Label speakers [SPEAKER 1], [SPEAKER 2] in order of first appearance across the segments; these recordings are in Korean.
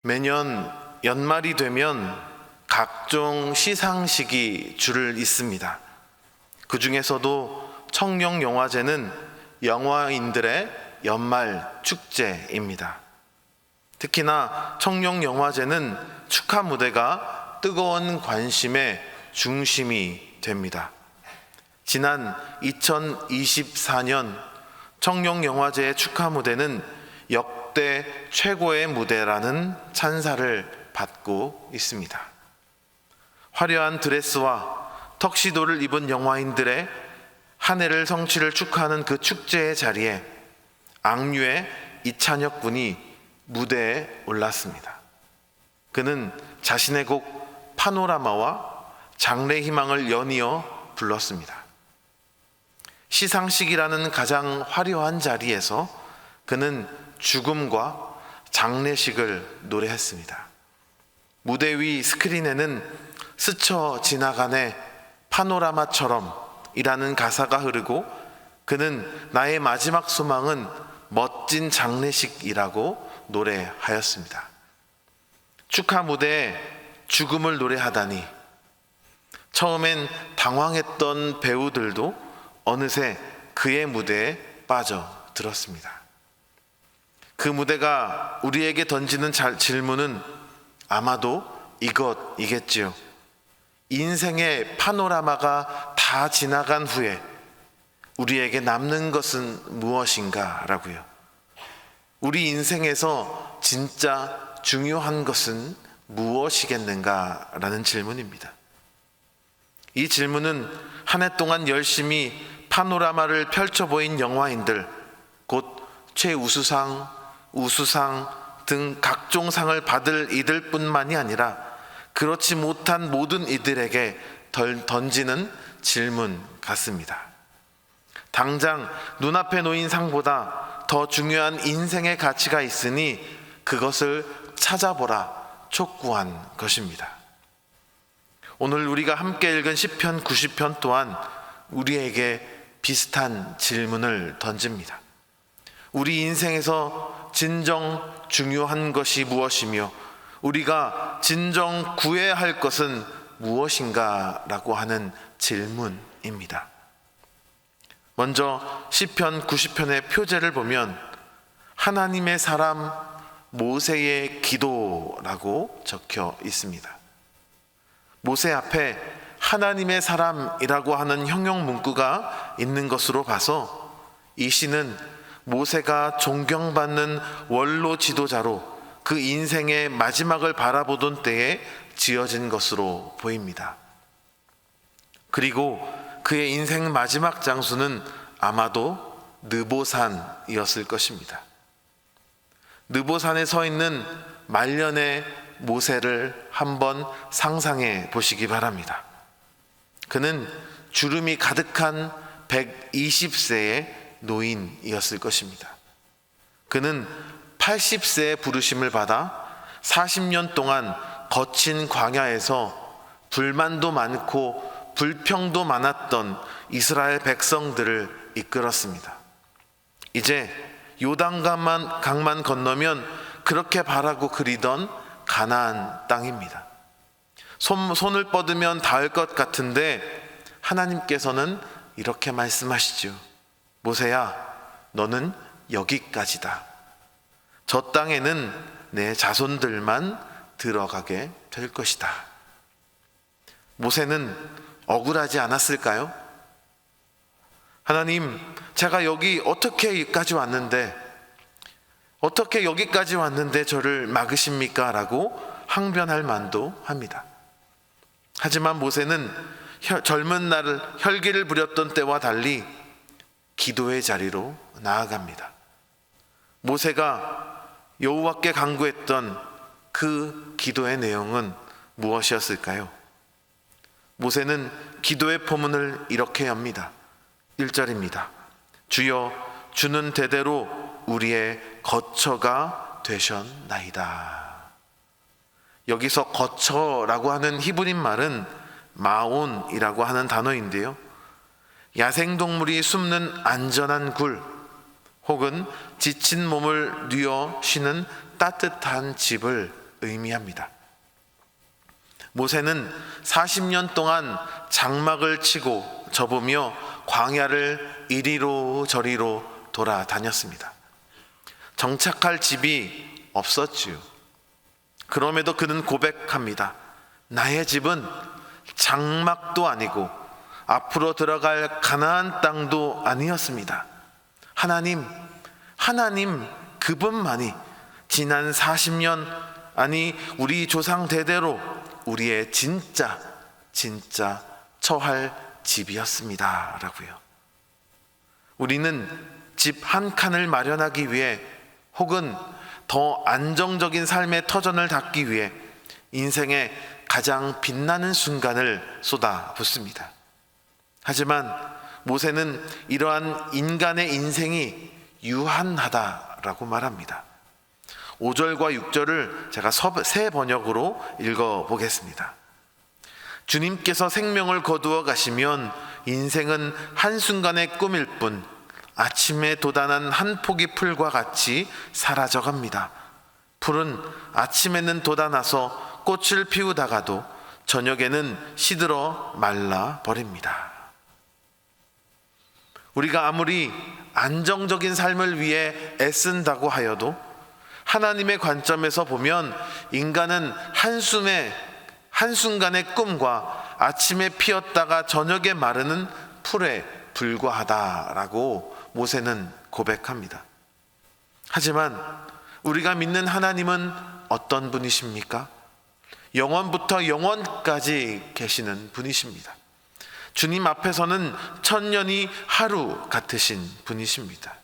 [SPEAKER 1] 매년 연말이 되면 각종 시상식이 줄을 잇습니다. 그 중에서도 청룡영화제는 영화인들의 연말 축제입니다. 특히나 청룡영화제는 축하 무대가 뜨거운 관심의 중심이 됩니다. 지난 2024년 청룡영화제의 축하 무대는 역대 최고의 무대라는 찬사를 받고 있습니다. 화려한 드레스와 턱시도를 입은 영화인들의 한 해를 성취를 축하하는 그 축제의 자리에 악뮤의 이찬혁 군이 무대에 올랐습니다. 그는 자신의 곡 파노라마와 장래희망을 연이어 불렀습니다. 시상식이라는 가장 화려한 자리에서 그는 죽음과 장례식을 노래했습니다. 무대 위 스크린에는 스쳐 지나가네 파노라마처럼 이라는 가사가 흐르고 그는 나의 마지막 소망은 멋진 장례식이라고 노래하였습니다. 축하 무대에 죽음을 노래하다니 처음엔 당황했던 배우들도 어느새 그의 무대에 빠져들었습니다. 그 무대가 우리에게 던지는 질문은 아마도 이것이겠지요. 인생의 파노라마가 다 지나간 후에 우리에게 남는 것은 무엇인가 라고요. 우리 인생에서 진짜 중요한 것은 무엇이겠는가 라는 질문입니다. 이 질문은 한 해 동안 열심히 파노라마를 펼쳐 보인 영화인들, 곧 최우수상, 우수상 등 각종 상을 받을 이들 뿐만이 아니라 그렇지 못한 모든 이들에게 던지는 질문 같습니다. 당장 눈앞에 놓인 상보다 더 중요한 인생의 가치가 있으니 그것을 찾아보라 촉구한 것입니다. 오늘 우리가 함께 읽은 시편 90편 또한 우리에게 비슷한 질문을 던집니다. 우리 인생에서 진정 중요한 것이 무엇이며 우리가 진정 구해야 할 것은 무엇인가 라고 하는 질문입니다. 먼저 시편 90편의 표제를 보면 하나님의 사람 모세의 기도라고 적혀 있습니다. 모세 앞에 하나님의 사람이라고 하는 형용 문구가 있는 것으로 봐서 이 시는 모세가 존경받는 원로 지도자로 그 인생의 마지막을 바라보던 때에 지어진 것으로 보입니다. 그리고 그의 인생 마지막 장소는 아마도 느보산이었을 것입니다. 느보산에 서 있는 말년의 모세를 한번 상상해 보시기 바랍니다. 그는 주름이 가득한 120세의 노인이었을 것입니다. 그는 80세의 부르심을 받아 40년 동안 거친 광야에서 불만도 많고 불평도 많았던 이스라엘 백성들을 이끌었습니다. 이제 요단강만 건너면 그렇게 바라고 그리던 가나안 땅입니다. 손을 뻗으면 닿을 것 같은데 하나님께서는 이렇게 말씀하시죠. 모세야, 너는 여기까지다. 저 땅에는 내 자손들만 들어가게 될 것이다. 모세는 억울하지 않았을까요? 하나님, 제가 어떻게 여기까지 왔는데 저를 막으십니까? 라고 항변할 만도 합니다. 하지만 모세는 젊은 날 혈기를 부렸던 때와 달리 기도의 자리로 나아갑니다. 모세가 여호와께 간구했던 그 기도의 내용은 무엇이었을까요? 모세는 기도의 포문을 이렇게 엽니다. 1절입니다. 주여, 주는 대대로 우리의 거처가 되셨나이다. 여기서 거처라고 하는 히브리 말은 마온이라고 하는 단어인데요, 야생동물이 숨는 안전한 굴 혹은 지친 몸을 뉘어 쉬는 따뜻한 집을 의미합니다. 모세는 40년 동안 장막을 치고 접으며 광야를 이리로 저리로 돌아다녔습니다. 정착할 집이 없었지요. 그럼에도 그는 고백합니다. 나의 집은 장막도 아니고 앞으로 들어갈 가나안 땅도 아니었습니다. 하나님 그분만이 지난 40년, 아니 우리 조상 대대로 우리의 진짜 처할 집이었습니다 라고요. 우리는 집 한 칸을 마련하기 위해 혹은 더 안정적인 삶의 터전을 닫기 위해 인생의 가장 빛나는 순간을 쏟아붓습니다. 하지만 모세는 이러한 인간의 인생이 유한하다라고 말합니다. 5절과 6절을 제가 새 번역으로 읽어보겠습니다. 주님께서 생명을 거두어 가시면 인생은 한순간의 꿈일 뿐 아침에 돋아난 한 포기 풀과 같이 사라져갑니다. 풀은 아침에는 돋아나서 꽃을 피우다가도 저녁에는 시들어 말라버립니다. 우리가 아무리 안정적인 삶을 위해 애쓴다고 하여도 하나님의 관점에서 보면 인간은 한순간의 꿈과 아침에 피었다가 저녁에 마르는 풀에 불과하다라고 모세는 고백합니다. 하지만 우리가 믿는 하나님은 어떤 분이십니까? 영원부터 영원까지 계시는 분이십니다. 주님 앞에서는 천년이 하루 같으신 분이십니다.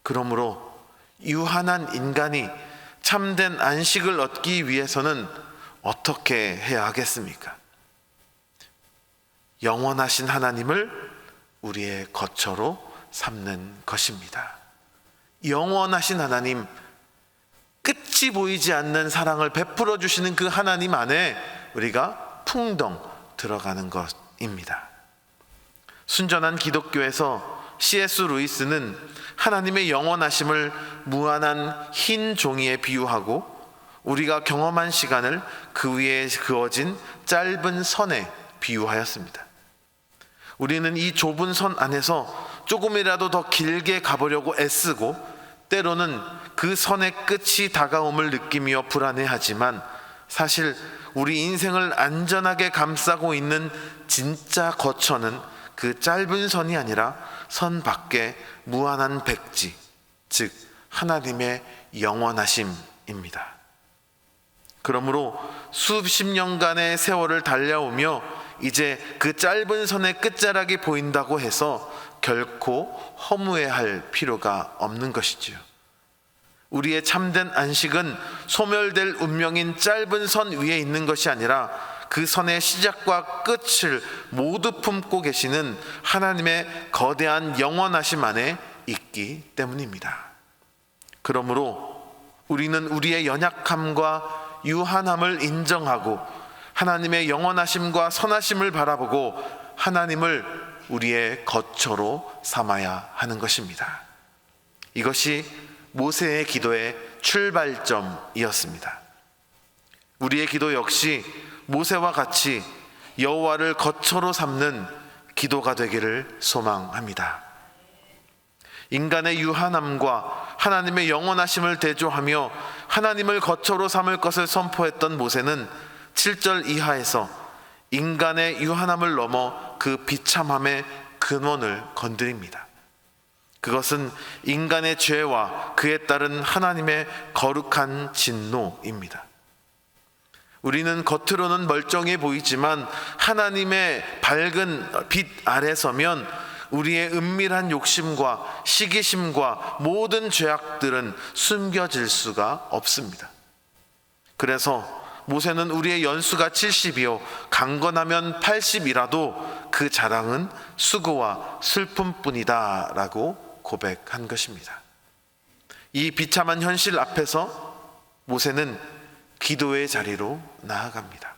[SPEAKER 1] 그러므로 유한한 인간이 참된 안식을 얻기 위해서는 어떻게 해야 하겠습니까? 영원하신 하나님을 우리의 거처로 삼는 것입니다. 영원하신 하나님, 끝이 보이지 않는 사랑을 베풀어 주시는 그 하나님 안에 우리가 풍덩 들어가는 것입니다. 순전한 기독교에서 C.S. 루이스는 하나님의 영원하심을 무한한 흰 종이에 비유하고 우리가 경험한 시간을 그 위에 그어진 짧은 선에 비유하였습니다. 우리는 이 좁은 선 안에서 조금이라도 더 길게 가보려고 애쓰고 때로는 그 선의 끝이 다가옴을 느끼며 불안해하지만 사실 우리 인생을 안전하게 감싸고 있는 진짜 거처는 그 짧은 선이 아니라 선 밖에 무한한 백지, 즉 하나님의 영원하심입니다. 그러므로 수십 년간의 세월을 달려오며 이제 그 짧은 선의 끝자락이 보인다고 해서 결코 허무해할 필요가 없는 것이지요. 우리의 참된 안식은 소멸될 운명인 짧은 선 위에 있는 것이 아니라 그 선의 시작과 끝을 모두 품고 계시는 하나님의 거대한 영원하심 안에 있기 때문입니다. 그러므로 우리는 우리의 연약함과 유한함을 인정하고 하나님의 영원하심과 선하심을 바라보고 하나님을 우리의 거처로 삼아야 하는 것입니다. 이것이 모세의 기도의 출발점이었습니다. 우리의 기도 역시 모세와 같이 여호와를 거처로 삼는 기도가 되기를 소망합니다. 인간의 유한함과 하나님의 영원하심을 대조하며 하나님을 거처로 삼을 것을 선포했던 모세는 7절 이하에서 인간의 유한함을 넘어 그 비참함의 근원을 건드립니다. 그것은 인간의 죄와 그에 따른 하나님의 거룩한 진노입니다. 우리는 겉으로는 멀쩡해 보이지만 하나님의 밝은 빛 아래 서면 우리의 은밀한 욕심과 시기심과 모든 죄악들은 숨겨질 수가 없습니다. 그래서 모세는 우리의 연수가 70이요 강건하면 80이라도 그 자랑은 수고와 슬픔뿐이다 라고 고백한 것입니다. 이 비참한 현실 앞에서 모세는 기도의 자리로 나아갑니다.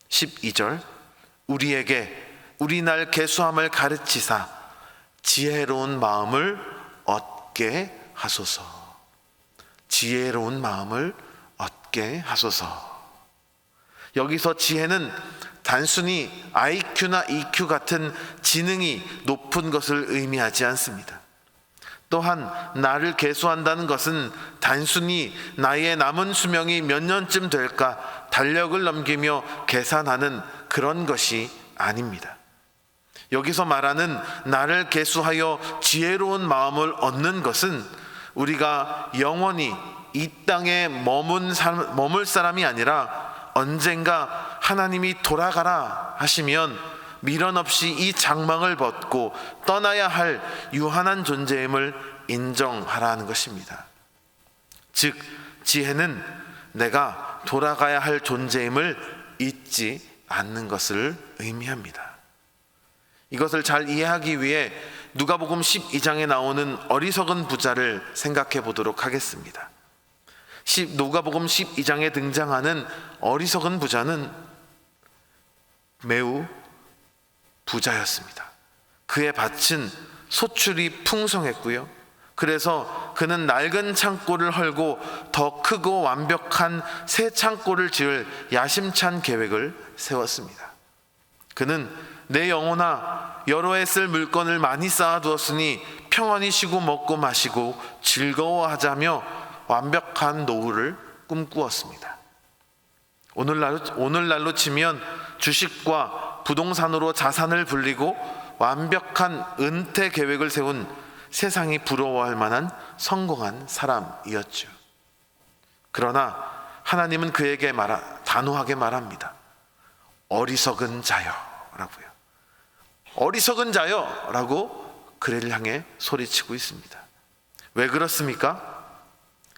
[SPEAKER 1] 12절 우리에게 우리 날 계수함을 가르치사 지혜로운 마음을 얻게 하소서. 지혜로운 마음을 얻게 얻게 하소서. 여기서 지혜는 단순히 IQ나 EQ 같은 지능이 높은 것을 의미하지 않습니다. 또한 나를 계수한다는 것은 단순히 나의 남은 수명이 몇 년쯤 될까 달력을 넘기며 계산하는 그런 것이 아닙니다. 여기서 말하는 나를 계수하여 지혜로운 마음을 얻는 것은 우리가 영원히 이 땅에 머물 사람이 아니라 언젠가 하나님이 돌아가라 하시면 미련 없이 이 장막을 벗고 떠나야 할 유한한 존재임을 인정하라는 것입니다. 즉 지혜는 내가 돌아가야 할 존재임을 잊지 않는 것을 의미합니다. 이것을 잘 이해하기 위해 누가복음 12장에 나오는 어리석은 부자를 생각해 보도록 하겠습니다. 누가복음 12장에 등장하는 어리석은 부자는 매우 부자였습니다. 그의 밭은 소출이 풍성했고요. 그래서 그는 낡은 창고를 헐고 더 크고 완벽한 새 창고를 지을 야심찬 계획을 세웠습니다. 그는 내 영혼아, 여러 해 쓸 물건을 많이 쌓아두었으니 평안히 쉬고 먹고 마시고 즐거워하자며 완벽한 노후를 꿈꾸었습니다. 오늘날로 치면 주식과 부동산으로 자산을 불리고 완벽한 은퇴 계획을 세운 세상이 부러워할 만한 성공한 사람이었죠. 그러나 하나님은 그에게 단호하게 말합니다. 어리석은 자여 라고요. 어리석은 자여 라고 그를 향해 소리치고 있습니다. 왜 그렇습니까?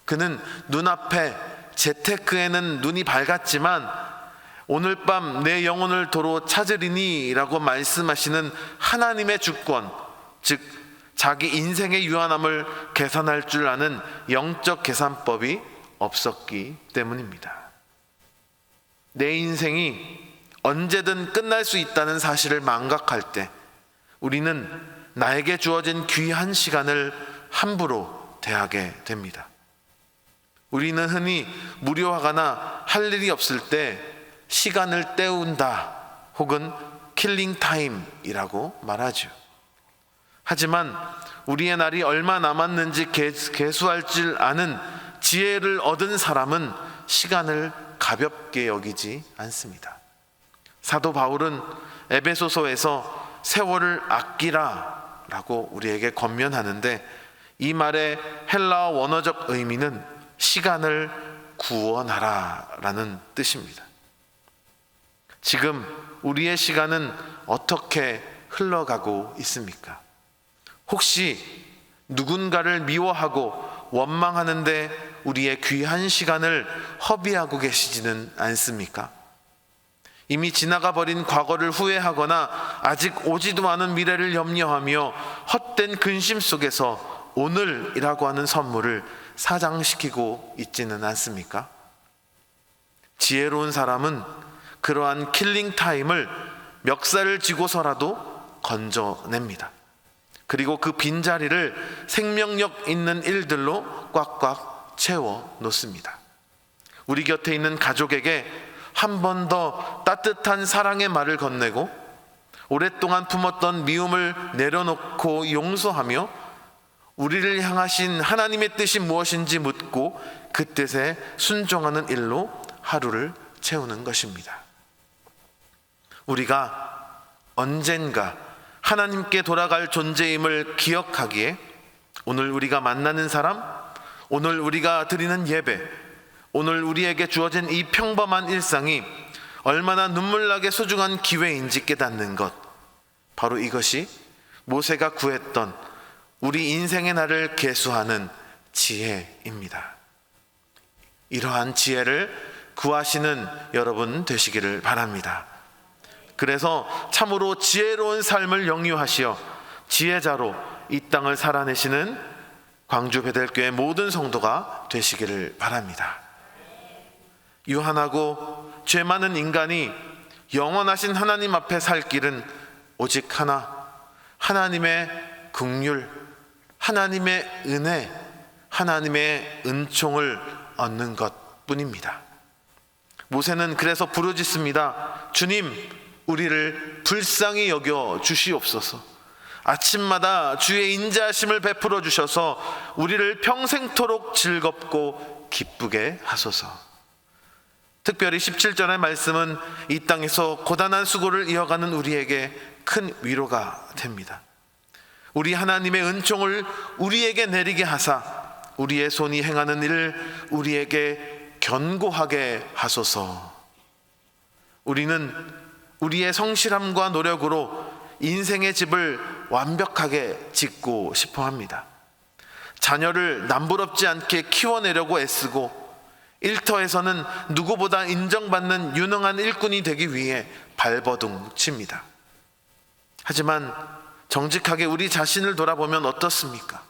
[SPEAKER 1] 그는 눈앞에 재테크에는 눈이 밝았지만 오늘 밤 내 영혼을 도로 찾으리니 라고 말씀하시는 하나님의 주권, 즉 자기 인생의 유한함을 계산할 줄 아는 영적 계산법이 없었기 때문입니다. 내 인생이 언제든 끝날 수 있다는 사실을 망각할 때 우리는 나에게 주어진 귀한 시간을 함부로 대하게 됩니다. 우리는 흔히 무료하거나 할 일이 없을 때 시간을 때운다 혹은 킬링 타임이라고 말하죠. 하지만 우리의 날이 얼마 남았는지 계수할 줄 아는 지혜를 얻은 사람은 시간을 가볍게 여기지 않습니다. 사도 바울은 에베소서에서 세월을 아끼라 라고 우리에게 권면하는데 이 말의 헬라어 원어적 의미는 시간을 구원하라 라는 뜻입니다. 지금 우리의 시간은 어떻게 흘러가고 있습니까? 혹시 누군가를 미워하고 원망하는데 우리의 귀한 시간을 허비하고 계시지는 않습니까? 이미 지나가 버린 과거를 후회하거나 아직 오지도 않은 미래를 염려하며 헛된 근심 속에서 오늘이라고 하는 선물을 사장시키고 있지는 않습니까? 지혜로운 사람은 그러한 킬링 타임을 멱살을 쥐고서라도 건져냅니다. 그리고 그 빈자리를 생명력 있는 일들로 꽉꽉 채워 놓습니다. 우리 곁에 있는 가족에게 한 번 더 따뜻한 사랑의 말을 건네고 오랫동안 품었던 미움을 내려놓고 용서하며 우리를 향하신 하나님의 뜻이 무엇인지 묻고 그 뜻에 순종하는 일로 하루를 채우는 것입니다. 우리가 언젠가 하나님께 돌아갈 존재임을 기억하기에 오늘 우리가 만나는 사람, 오늘 우리가 드리는 예배, 오늘 우리에게 주어진 이 평범한 일상이 얼마나 눈물나게 소중한 기회인지 깨닫는 것, 바로 이것이 모세가 구했던 우리 인생의 날을 계수하는 지혜입니다. 이러한 지혜를 구하시는 여러분 되시기를 바랍니다. 그래서 참으로 지혜로운 삶을 영유하시어 지혜자로 이 땅을 살아내시는 광주 베델교회 모든 성도가 되시기를 바랍니다. 유한하고 죄 많은 인간이 영원하신 하나님 앞에 살 길은 오직 하나, 하나님의 긍휼, 하나님의 은혜, 하나님의 은총을 얻는 것, 뿐입니다. 모세는 그래서 부르짖습니다. 주님, 우리를 불쌍히 여겨 주시옵소서. 아침마다 주의 인자하심을 베풀어 주셔서 우리를 평생토록 즐겁고 기쁘게 하소서. 특별히 17절의 말씀은 이 땅에서 고단한 수고를 이어가는 우리에게 큰 위로가 됩니다. 우리 하나님의 은총을 우리에게 내리게 하사 우리의 손이 행하는 일을 우리에게 견고하게 하소서. 우리는 우리의 성실함과 노력으로 인생의 집을 완벽하게 짓고 싶어 합니다. 자녀를 남부럽지 않게 키워내려고 애쓰고 일터에서는 누구보다 인정받는 유능한 일꾼이 되기 위해 발버둥 칩니다. 하지만 정직하게 우리 자신을 돌아보면 어떻습니까?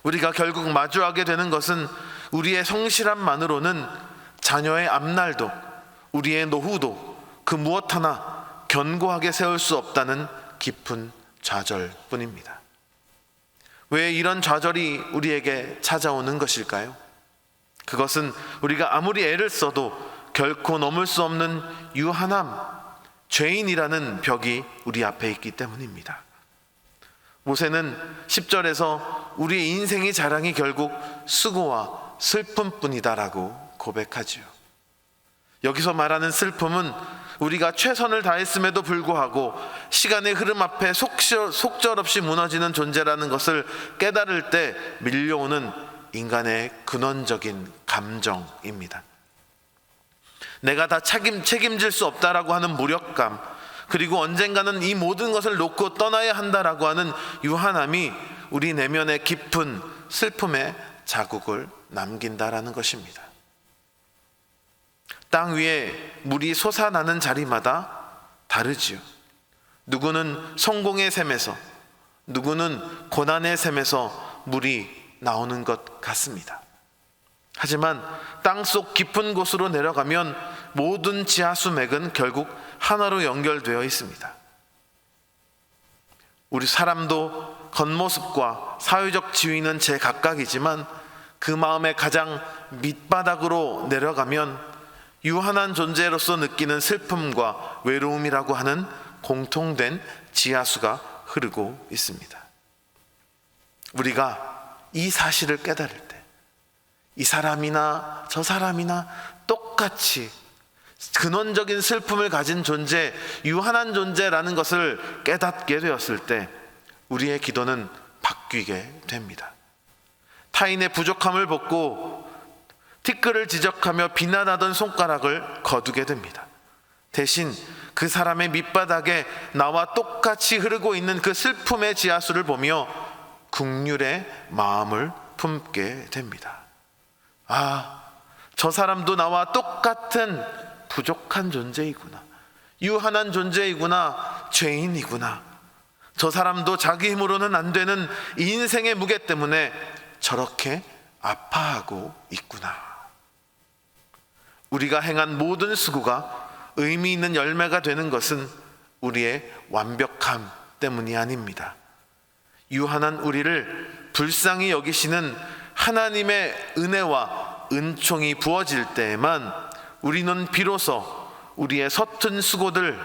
[SPEAKER 1] 우리가 결국 마주하게 되는 것은 우리의 성실함만으로는 자녀의 앞날도 우리의 노후도 그 무엇 하나 견고하게 세울 수 없다는 깊은 좌절뿐입니다. 왜 이런 좌절이 우리에게 찾아오는 것일까요? 그것은 우리가 아무리 애를 써도 결코 넘을 수 없는 유한함, 죄인이라는 벽이 우리 앞에 있기 때문입니다. 모세는 10절에서 우리의 인생의 자랑이 결국 수고와 슬픔뿐이다라고 고백하지요. 여기서 말하는 슬픔은 우리가 최선을 다했음에도 불구하고 시간의 흐름 앞에 속절없이 무너지는 존재라는 것을 깨달을 때 밀려오는 인간의 근원적인 감정입니다. 내가 다 책임질 수 없다라고 하는 무력감, 그리고 언젠가는 이 모든 것을 놓고 떠나야 한다라고 하는 유한함이 우리 내면의 깊은 슬픔의 자국을 남긴다라는 것입니다. 땅 위에 물이 솟아나는 자리마다 다르지요. 누구는 성공의 샘에서, 누구는 고난의 샘에서 물이 나오는 것 같습니다. 하지만 땅속 깊은 곳으로 내려가면 모든 지하수맥은 결국 하나로 연결되어 있습니다. 우리 사람도 겉모습과 사회적 지위는 제각각이지만 그 마음의 가장 밑바닥으로 내려가면 유한한 존재로서 느끼는 슬픔과 외로움이라고 하는 공통된 지하수가 흐르고 있습니다. 우리가 이 사실을 깨달을 때 이 사람이나 저 사람이나 똑같이 근원적인 슬픔을 가진 존재, 유한한 존재라는 것을 깨닫게 되었을 때 우리의 기도는 바뀌게 됩니다. 타인의 부족함을 벗고 티끌을 지적하며 비난하던 손가락을 거두게 됩니다. 대신 그 사람의 밑바닥에 나와 똑같이 흐르고 있는 그 슬픔의 지하수를 보며 긍휼의 마음을 품게 됩니다. 아, 저 사람도 나와 똑같은 부족한 존재이구나, 유한한 존재이구나, 죄인이구나. 저 사람도 자기 힘으로는 안 되는 인생의 무게 때문에 저렇게 아파하고 있구나. 우리가 행한 모든 수고가 의미 있는 열매가 되는 것은 우리의 완벽함 때문이 아닙니다. 유한한 우리를 불쌍히 여기시는 하나님의 은혜와 은총이 부어질 때에만 우리는 비로소 우리의 서툰 수고들,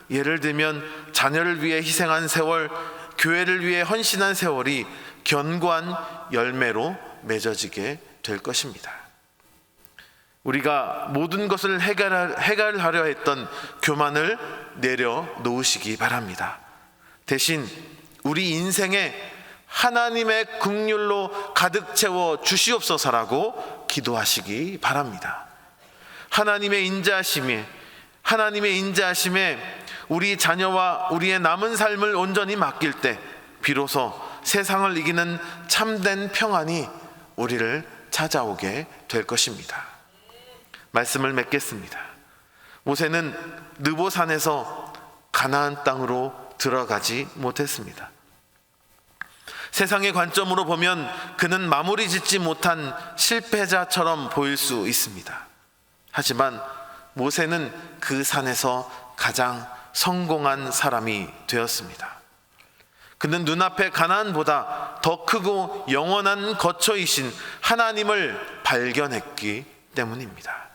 [SPEAKER 1] 예를 들면 자녀를 위해 희생한 세월, 교회를 위해 헌신한 세월이 견고한 열매로 맺어지게 될 것입니다. 우리가 모든 것을 해결하려 했던 교만을 내려놓으시기 바랍니다. 대신 우리 인생에 하나님의 긍휼로 가득 채워 주시옵소서라고 기도하시기 바랍니다. 하나님의 인자하심에 우리 자녀와 우리의 남은 삶을 온전히 맡길 때 비로소 세상을 이기는 참된 평안이 우리를 찾아오게 될 것입니다. 말씀을 맺겠습니다. 모세는 느보산에서 가나안 땅으로 들어가지 못했습니다. 세상의 관점으로 보면 그는 마무리 짓지 못한 실패자처럼 보일 수 있습니다. 하지만 모세는 그 산에서 가장 성공한 사람이 되었습니다. 그는 눈앞에 가나안보다 더 크고 영원한 거처이신 하나님을 발견했기 때문입니다.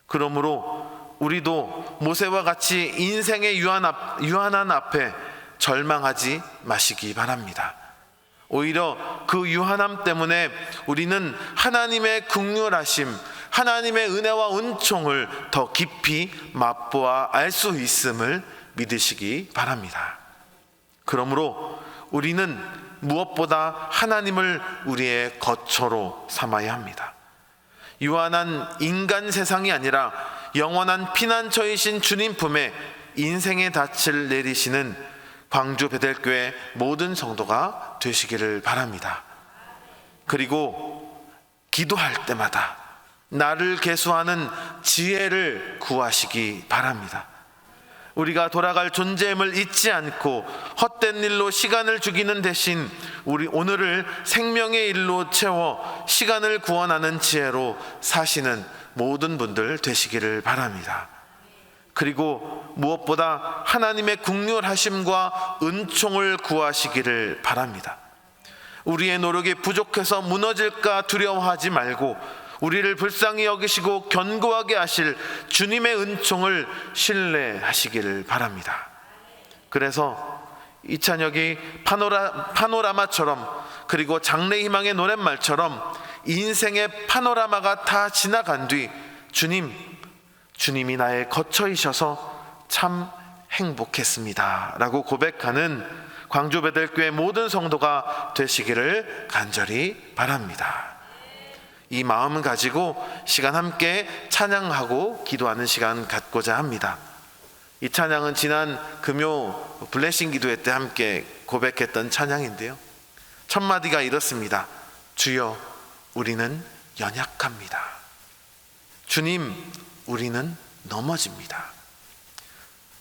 [SPEAKER 1] 그러므로 우리도 모세와 같이 인생의 유한한 앞에 절망하지 마시기 바랍니다. 오히려 그 유한함 때문에 우리는 하나님의 긍휼하심, 하나님의 은혜와 은총을 더 깊이 맛보아 알 수 있음을 믿으시기 바랍니다. 그러므로 우리는 무엇보다 하나님을 우리의 거처로 삼아야 합니다. 유한한 인간 세상이 아니라 영원한 피난처이신 주님 품에 인생의 닻을 내리시는 광주 베델교회 모든 성도가 되시기를 바랍니다. 그리고 기도할 때마다 나를 계수하는 지혜를 구하시기 바랍니다. 우리가 돌아갈 존재임을 잊지 않고 헛된 일로 시간을 죽이는 대신 우리 오늘을 생명의 일로 채워 시간을 구원하는 지혜로 사시는 모든 분들 되시기를 바랍니다. 그리고 무엇보다 하나님의 긍휼하심과 은총을 구하시기를 바랍니다. 우리의 노력이 부족해서 무너질까 두려워하지 말고 우리를 불쌍히 여기시고 견고하게 하실 주님의 은총을 신뢰하시기를 바랍니다. 그래서 이찬혁이 파노라마처럼, 그리고 장래희망의 노랫말처럼 인생의 파노라마가 다 지나간 뒤 주님이 나의 거처이셔서 참 행복했습니다 라고 고백하는 광주 베델교회 모든 성도가 되시기를 간절히 바랍니다. 이 마음을 가지고 시간 함께 찬양하고 기도하는 시간 갖고자 합니다. 이 찬양은 지난 금요 블레싱 기도회 때 함께 고백했던 찬양인데요, 첫 마디가 이렇습니다. 주여, 우리는 연약합니다. 주님, 우리는 넘어집니다.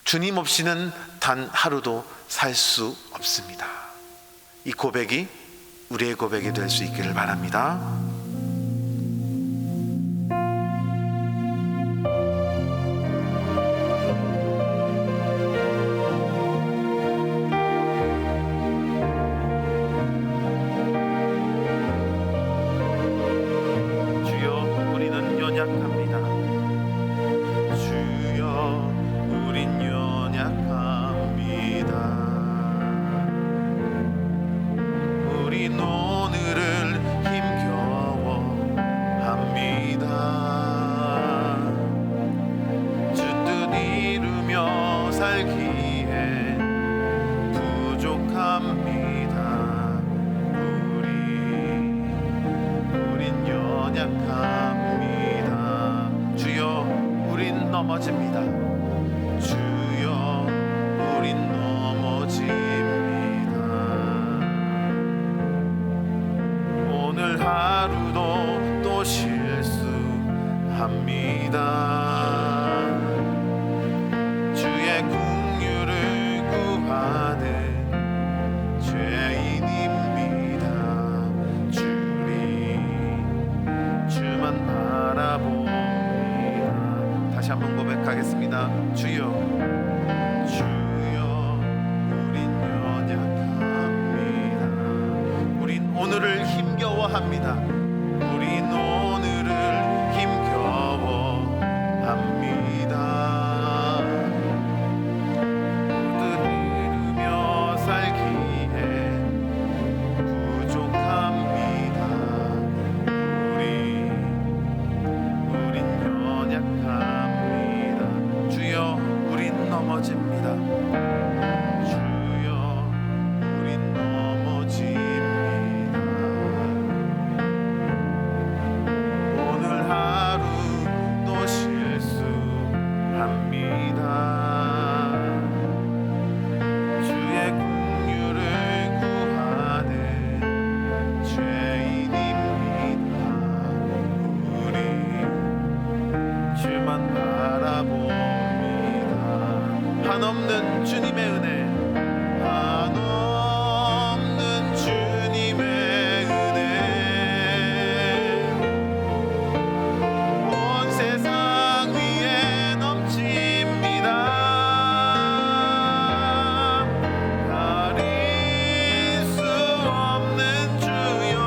[SPEAKER 1] 주님 없이는 단 하루도 살 수 없습니다. 이 고백이 우리의 고백이 될 수 있기를 바랍니다. 넘어집니다. 주여, 우린 넘어집니다. 오늘 하루도 또 실수합니다. 주의 긍휼을 구하는 죄인입니다. 주만 바라봅니다. 다시 한번 고백하겠습니다. 주여, 우린 연약합니다. 우린 오늘을 힘겨워합니다. 우린 오늘을 힘겨워합니다. 모든 잃으며 살기에 부족합니다. 우린 연약합니다. 주여, 우린 넘어집니다. 주여, 우린 넘어집니다. 오늘 하루 또 실수합니다. 주의 긍휼을 구하는 죄인입니다. 우리 주만 바라봅니다. 한없는 주님의 은혜, 한없는 주님의 은혜, 온 세상 위에 넘칩니다. 가릴 수 없는 주 영광,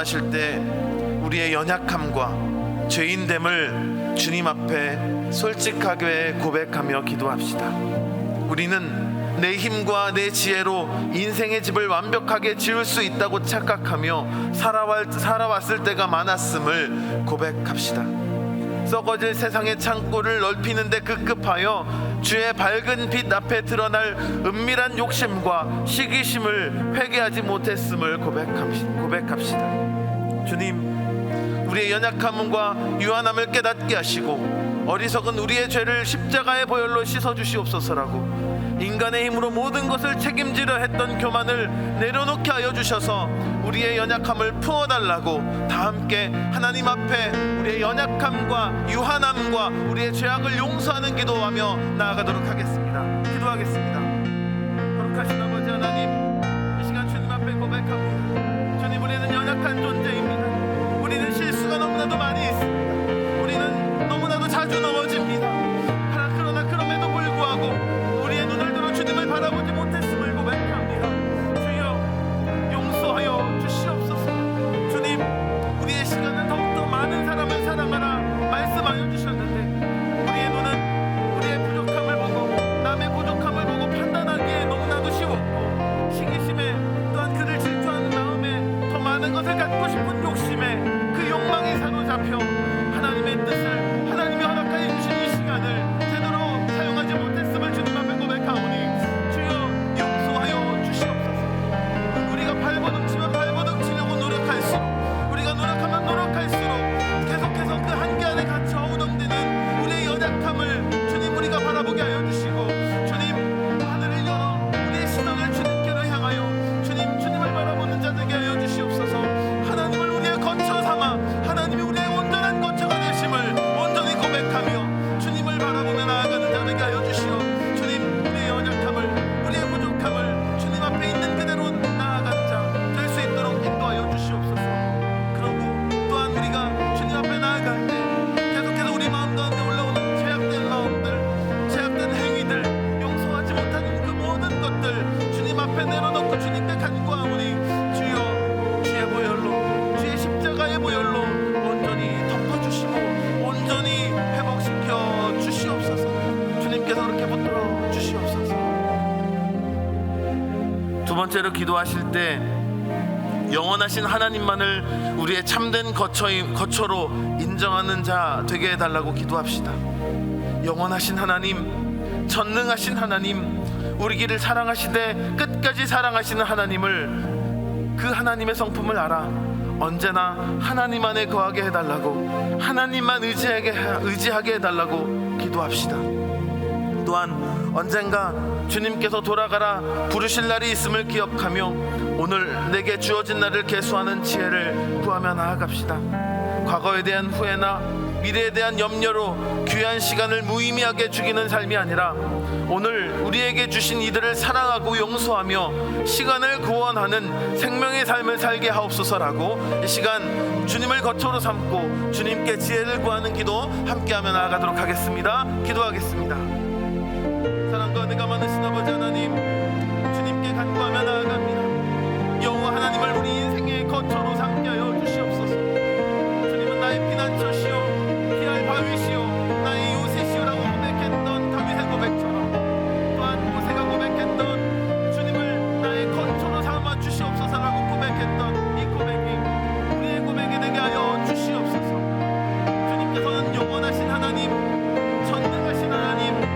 [SPEAKER 1] 기도하실 때 우리의 연약함과 죄인됨을 주님 앞에 솔직하게 고백하며 기도합시다. 우리는 내 힘과 내 지혜로 인생의 집을 완벽하게 지을 수 있다고 착각하며 살아왔을 때가 많았음을 고백합시다. 썩어질 세상의 창고를 넓히는데 급급하여 주의 밝은 빛 앞에 드러날 은밀한 욕심과 시기심을 회개하지 못했음을 고백합시다. 주님, 우리의 연약함과 유한함을 깨닫게 하시고 어리석은 우리의 죄를 십자가의 보혈로 씻어주시옵소서라고 인간의 힘으로 모든 것을 책임지려 했던 교만을 내려놓게 하여 주셔서 우리의 연약함을 풀어달라고 다 함께 하나님 앞에 우리의 연약함과 유한함과 우리의 죄악을 용서하는 기도하며 나아가도록 하겠습니다. 기도하겠습니다. 거룩하신 아버지 하나님, 이 시간 주님 앞에 고백합니다. 주님, 우리는 연약한 존재입니다. 우리는 실수가 너무나도 많이 있습니다. 우리는 너무나도 자주 넘어집니다. 그러나 그럼에도 불구하고 우리의 눈을 들어 주님을 바라보지 못했음을 고백합니다. 주여, 용서하여 주시옵소서. 주님, 우리의 시간은 더욱더 많은 사람을 사랑하라 말씀하여 주셨는데 우리의 눈은 우리의 부족함을 보고 남의 부족함을 보고 판단하기에 너무나도 쉬웠고 시기심에 또한 그를 질투하는 마음에 더 많은 것을 갖고 싶은 욕심에 그 욕망에 사로잡혀 하나님의 뜻을 하나님이 허락하여 주신 이 시간을 제대로 사용하지 못했음을 주님 앞에 고백하오니 주여, 용서하여 주시옵소서. 우리가 발버둥치면 발버둥치려고 노력할수록, 우리가 노력하면 노력할수록 계속해서 그 한계 안에 갇혀 우동되는 우리의 연약함을 주님, 우리가 바라보게 하여 주시고, 주님, 하늘을 열어 우리의 시선을 주님께로 향하여 주님을 바라보는 자 되게 하여 주시옵소서. 하나님을 우리의 거처 삼아 하나님이 우리의 온전한 거처가 되심을 온전히 고백하며 주님을 바라보며 나아가는 자 되게 하여 주시오. 주님, 우리의 연약함을, 우리의 부족함을 주님 앞에 있는 그대로 나아가는 자 될 수 있도록 인도하여 주시옵소서. 그러고 또한 우리가 주님 앞에 나아갈 때 계속해서 우리 마음 가운데 올라오는 죄악된 마음들, 죄악된 행위들, 용서하지 못하는 그 모든 것들 주님 앞에 내려놓고 주님께 간구하오니 주여, 주의 보혈로, 주의 십자가의 보혈로 온전히 덮어주시고 온전히 회복시켜 주시옵소서. 주님께서 그렇게 붙들어 주시옵소서. 두 번째로 기도하실 때 영원하신 하나님만을 우리의 참된 거처로 인정하는 자 되게 해달라고 기도합시다. 영원하신 하나님, 전능하신 하나님, 우리 길을 사랑하시되 끝까지 사랑하시는 하나님을, 그 하나님의 성품을 알아 언제나 하나님 안에 거하게 해달라고, 하나님만 의지하게 해달라고 기도합시다. 또한 언젠가 주님께서 돌아가라 부르실 날이 있음을 기억하며 오늘 내게 주어진 날을 계수하는 지혜를 구하며 나아갑시다. 과거에 대한 후회나 미래에 대한 염려로 귀한 시간을 무의미하게 죽이는 삶이 아니라 오늘 우리에게 주신 이들을 사랑하고 용서하며 시간을 구원하는 생명의 삶을 살게 하옵소서라고 이 시간 주님을 거처로 삼고 주님께 지혜를 구하는 기도 함께하며 나아가도록 하겠습니다. 기도하겠습니다. 사랑과 은혜가 많으신 아버지 하나님, 주님께 간구하며 나아갑니다. 여호와 하나님을 우리 인생의 거처로 삼게 하여 주시옵소서. 주님은 나의 피난처시오, 피할 바위시오, 나의 요새시오라고 고백했던 다윗의 고백처럼 또한 모세가 고백했던 주님을 나의 거처로 삼아 주시옵소서라고 고백했던 이 고백이 우리의 고백이 되게 하여 주시옵소서. 주님께서는 영원하신 하나님, 전능하신 하나님,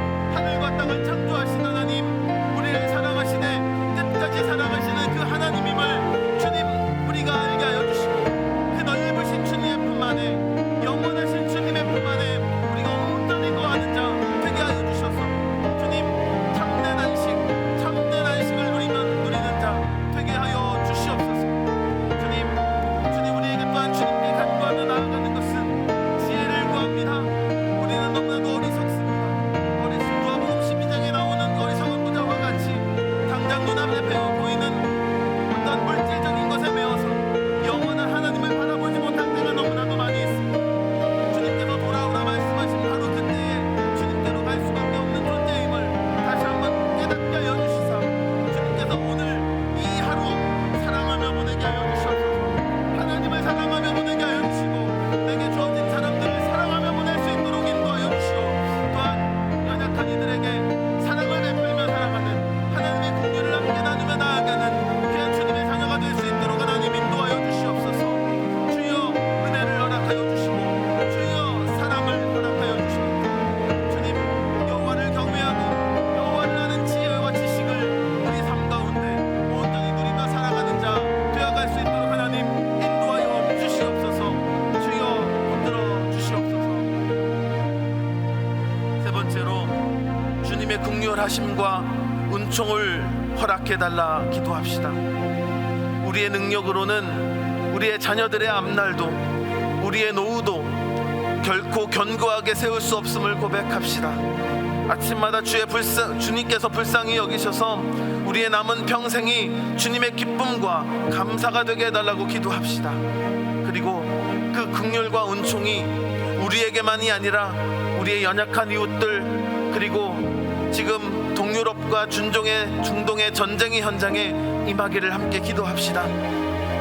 [SPEAKER 1] 주님의 긍휼하심과 은총을 허락해달라 기도합시다. 우리의 능력으로는 우리의 자녀들의 앞날도 우리의 노후도 결코 견고하게 세울 수 없음을 고백합시다. 아침마다 주님께서 불쌍히 여기셔서 우리의 남은 평생이 주님의 기쁨과 감사가 되게 해달라고 기도합시다. 그리고 그 긍휼과 은총이 우리에게만이 아니라 우리의 연약한 이웃들, 그리고 지금 동유럽과 중동의 전쟁의 현장에 임하기를 함께 기도합시다.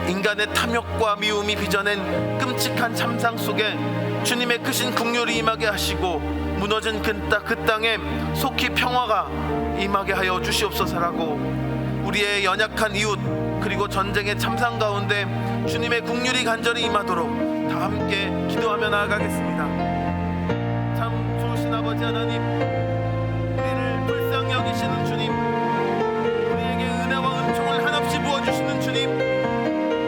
[SPEAKER 1] 인간의 탐욕과 미움이 빚어낸 끔찍한 참상 속에 주님의 크신 긍휼이 임하게 하시고 무너진 그 땅에 속히 평화가 임하게 하여 주시옵소서라고 우리의 연약한 이웃, 그리고 전쟁의 참상 가운데 주님의 긍휼이 간절히 임하도록 다 함께 기도하며 나아가겠습니다. 참 좋으신 아버지 하나님, 우리를 불쌍히 여기시는 주님, 우리에게 은혜와 은총을 한없이 부어주시는 주님,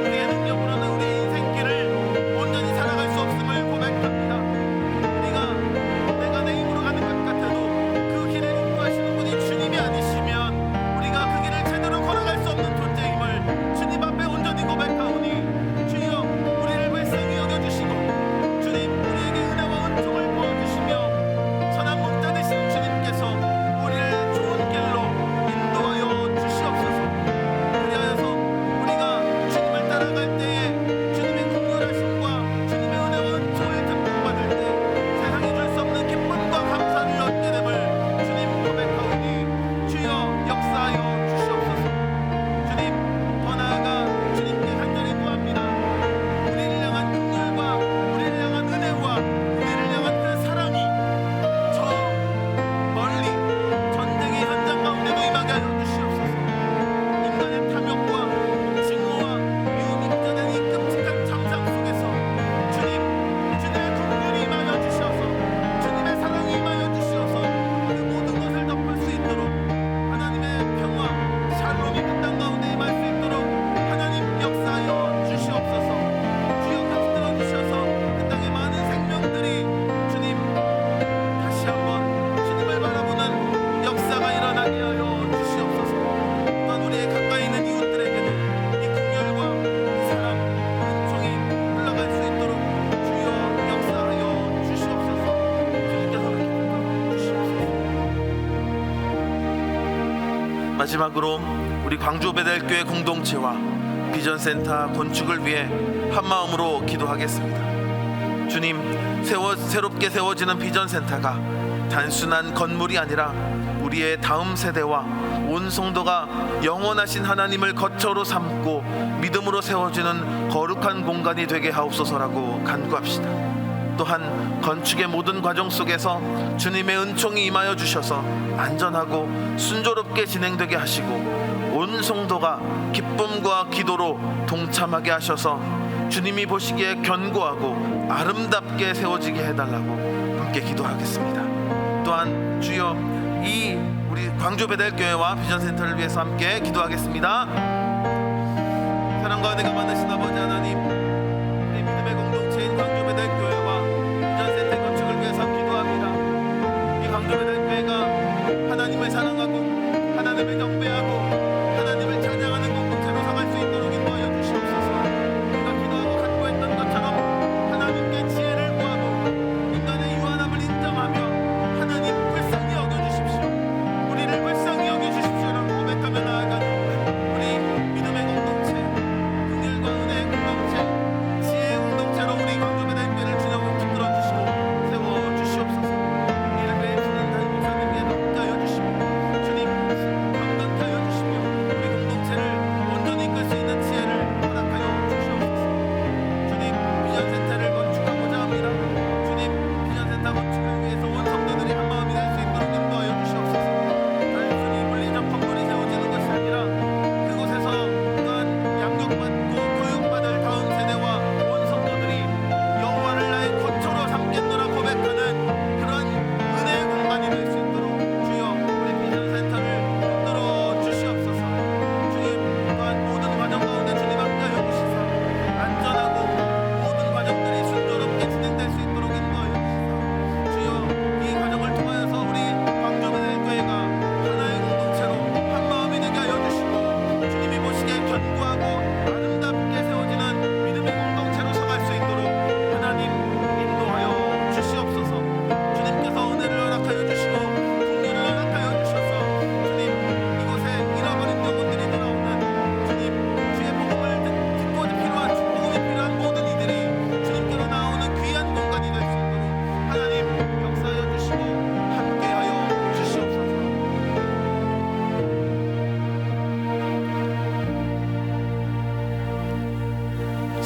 [SPEAKER 1] 우리의 능력으로는 우리의 인생길을 온전히 살아갈 수 없음을 고백합니다. 내가 내 힘으로 가는 것 같아도 그 길을 인도하시는 분이 주님이 아니시면 우리가 그 길을 제대로 걸어갈 수 없는 존재임을 주님 앞에 온전히 고백하오니, 주여 우리를 불쌍히 여겨주시고 주님, 우리에게 은혜와 은총을 부어주시며 선한 목자 되신 주님께서 우리를 좋은 길로 인도하여 주시옵소서. 그리하여서 우리가 주님을 따라갈 때에 주님의 긍휼하심과 주님의 은혜와 은총을 듬뿍 받을 때 세상이 줄 수 없는 기쁨과 감사를 얻게 됨을 주님 고백하오니, 주여 역사하여 주시옵소서. 주님, 더 나아가 주님께 간절히 구합니다. 우리를 향한 긍휼과 우리를 향한 은혜와 우리를 향한 그 사랑이 저 멀리 전쟁의 현장 가운데도 임하게 하여 주시옵소서. 인간의 탐욕과 증오와 미움이 빚어낸 이 끔찍한 참상 속에서 주님의 긍휼이 임하여 주셔서 주님의 사랑이 임하여 주셔서 그 모든 것을 덮을 수 있도록 하나님의 평화, 샬롬이 그 땅 가운데 임할 수 있도록 하나님 역사하여 주시옵소서. 주여 같이 들어주셔서 그 땅의 많은 생명들이 주님 다시 한번 주님을 바라보는 역사가 일어나게 하여 주시옵소서. 또한 우리의 가까이 있는 이웃들에게도 이 긍휼과 이 사랑, 은총이 흘러갈 수 있도록 주여 역사하여 주시옵소서. 주님께서 그렇게 주시옵소서. 마지막으로 우리 광주 베델교회 공동체와 비전센터 건축을 위해 한마음으로 기도하겠습니다. 주님, 새롭게 세워지는 비전센터가 단순한 건물이 아니라 우리의 다음 세대와 온 성도가 영원하신 하나님을 거처로 삼고 믿음으로 세워지는 거룩한 공간이 되게 하옵소서라고 간구합시다. 또한 건축의 모든 과정 속에서 주님의 은총이 임하여 주셔서 안전하고 순조롭게 진행되게 하시고 온 성도가 기쁨과 기도로 동참하게 하셔서 주님이 보시기에 견고하고 아름답게 세워지게 해달라고 함께 기도하겠습니다. 또한 주여, 이 우리 광주 베델교회와 비전센터를 위해서 함께 기도하겠습니다. 사랑과 은혜가 많으신 아버지 하나님, 우리 믿음의 공동체인 광주 베델교회와 비전센터 건축을 위해서 기도합니다. 이 광주 베델교회가 하나님을 사랑하고 하나님을 경배하고 하나님을 찬양하는 공동체로 sam할 수 있도록 인도하여 주시옵소서. 우리가 기도하고 간구했던 것처럼 하나님께 지혜를 구하고 인간의 유한함을 인정하며 하나님 불쌍히 여겨주십시오. 우리를 불쌍히 여겨주십시오라고 고백하며 나아가는 우리 믿음의 공동체, 긍휼과 은혜의 공동체, 지혜의 공동체로 우리 광주 베델교회를 주님으로 붙들어 주시고 세워 주시옵소서. 이를 매일 주는 담임 목사님께 함께하여 주시고 주님, 감동하여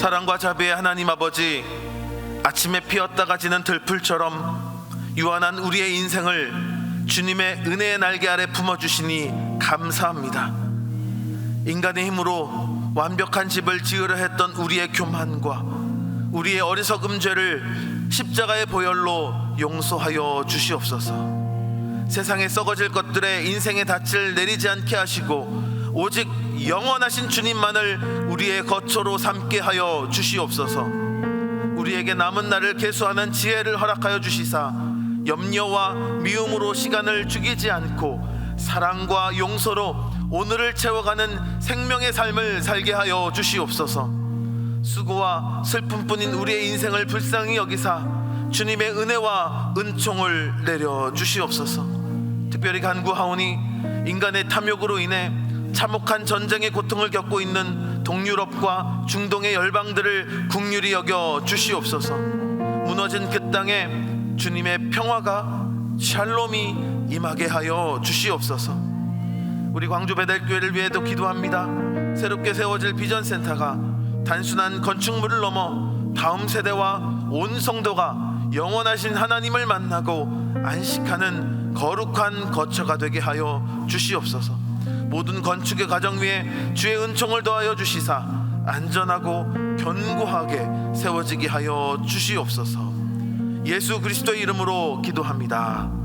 [SPEAKER 1] 사랑과 자비의 하나님 아버지, 아침에 피었다가 지는 들풀처럼 유한한 우리의 인생을 주님의 은혜의 날개 아래 품어주시니 감사합니다. 인간의 힘으로 완벽한 집을 지으려 했던 우리의 교만과 우리의 어리석음 죄를 십자가의 보혈로 용서하여 주시옵소서. 세상에 썩어질 것들에 인생의 닻을 내리지 않게 하시고 오직 영원하신 주님만을 우리의 거처로 삼게 하여 주시옵소서. 우리에게 남은 날을 계수하는 지혜를 허락하여 주시사 염려와 미움으로 시간을 죽이지 않고 사랑과 용서로 오늘을 채워가는 생명의 삶을 살게 하여 주시옵소서. 수고와 슬픔뿐인 우리의 인생을 불쌍히 여기사 주님의 은혜와 은총을 내려 주시옵소서. 특별히 간구하오니 인간의 탐욕으로 인해 참혹한 전쟁의 고통을 겪고 있는 동유럽과 중동의 열방들을 긍휼히 여겨 주시옵소서. 무너진 그 땅에 주님의 평화가 샬롬이 임하게 하여 주시옵소서. 우리 광주 베델교회를 위해도 기도합니다. 새롭게 세워질 비전센터가 단순한 건축물을 넘어 다음 세대와 온 성도가 영원하신 하나님을 만나고 안식하는 거룩한 거처가 되게 하여 주시옵소서. 모든 건축의 과정 위에 주의 은총을 더하여 주시사 안전하고 견고하게 세워지게 하여 주시옵소서. 예수 그리스도의 이름으로 기도합니다.